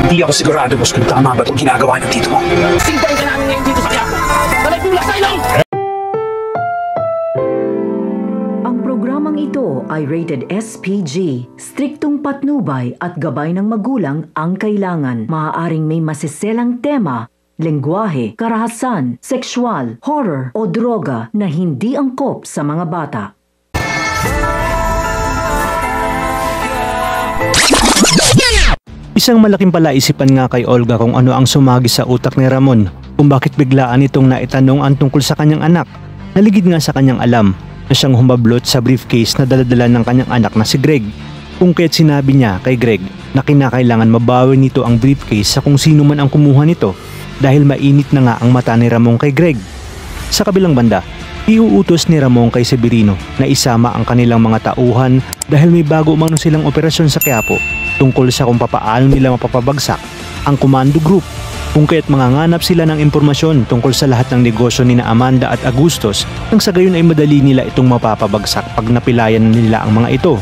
Hindi ako sigurado, boss, kung tama ba itong ginagawa ng tito mo. Singtay ka namin ngayon dito sa Quiapo. Sabay tula sa ilong! Ang programang ito ay rated SPG. Striktong patnubay at gabay ng magulang ang kailangan. Maaaring may masiselang tema, lengguwahe, karahasan, sexual, horror o droga na hindi angkop sa mga bata. Isang malaking palaisipan nga kay Olga kung ano ang sumagi sa utak ni Ramon, kung bakit biglaan itong naitanong ang tungkol sa kanyang anak. Naligid nga sa kanyang alam na siyang humablot sa briefcase na daladala ng kanyang anak na si Greg. Kung kaya't sinabi niya kay Greg na kinakailangan mabawi nito ang briefcase sa kung sino man ang kumuha nito dahil mainit na nga ang mata ni Ramon kay Greg. Sa kabilang banda, iuutos ni Ramon kay Severino na isama ang kanilang mga tauhan dahil may bago umano silang operasyon sa Quiapo tungkol sa kung papaano nila mapapabagsak ang Komando Group. Kung kaya't manganganap sila ng impormasyon tungkol sa lahat ng negosyo ni na Amanda at Agustos nang sa gayon ay madali nila itong mapapabagsak pag napilayan nila ang mga ito.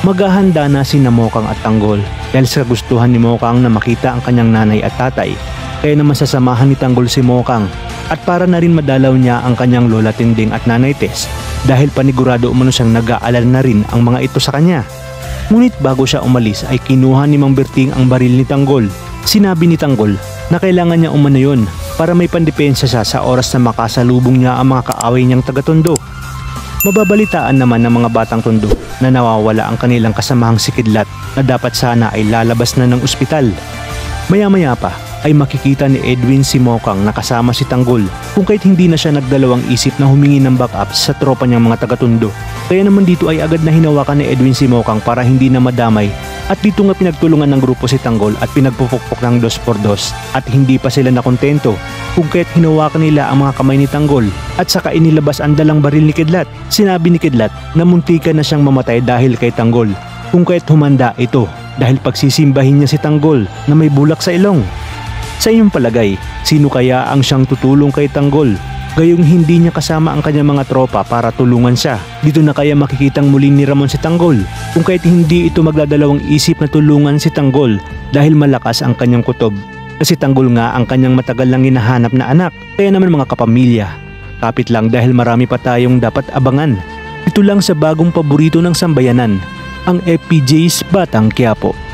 Maghahanda na si Mokang at Tanggol dahil sa gustuhan ni Mokang na makita ang kanyang nanay at tatay. Kaya naman sasamahan ni Tanggol si Mokang at para na rin madalaw niya ang kanyang lola Tinding at nanay Tess dahil panigurado umano siyang nag-aalala na rin ang mga ito sa kanya. Ngunit bago siya umalis ay kinuha ni Mang Berting ang baril ni Tanggol. Sinabi ni Tanggol na kailangan niya umano yun para may pandepensa siya sa oras na makasalubong niya ang mga kaaway niyang taga-Tondo. Mababalitaan naman ng mga batang Tondo na nawawala ang kanilang kasamahang si Kidlat na dapat sana ay lalabas na ng ospital. Maya-maya pa ay makikita ni Edwin si Mokang na kasama si Tanggol kung kahit hindi na siya nagdalawang isip na humingi ng backup sa tropa niyang mga taga-Tondo. Kaya naman dito ay agad na hinawakan ni Edwin si Mokang para hindi na madamay at dito nga pinagtulungan ng grupo si Tanggol at pinagpupukpok ng 2x2 at hindi pa sila nakontento kung kahit hinawakan nila ang mga kamay ni Tanggol at saka inilabas ang dalang baril ni Kidlat. Sinabi ni Kidlat na muntikan na siyang mamatay dahil kay Tanggol kung kahit humanda ito dahil pagsisimbahin niya si Tanggol na may bulak sa ilong. Sa inyong palagay, sino kaya ang siyang tutulong kay Tanggol? Gayong hindi niya kasama ang kanyang mga tropa para tulungan siya. Dito na kaya makikitang muli ni Ramon si Tanggol kung kahit hindi ito magdadalawang isip na tulungan si Tanggol dahil malakas ang kanyang kutob. Kasi Tanggol nga ang kanyang matagal lang hinahanap na anak. Kaya naman mga kapamilya, kapit lang dahil marami pa tayong dapat abangan. Ito lang sa bagong paborito ng sambayanan, ang FPJ's Batang Quiapo.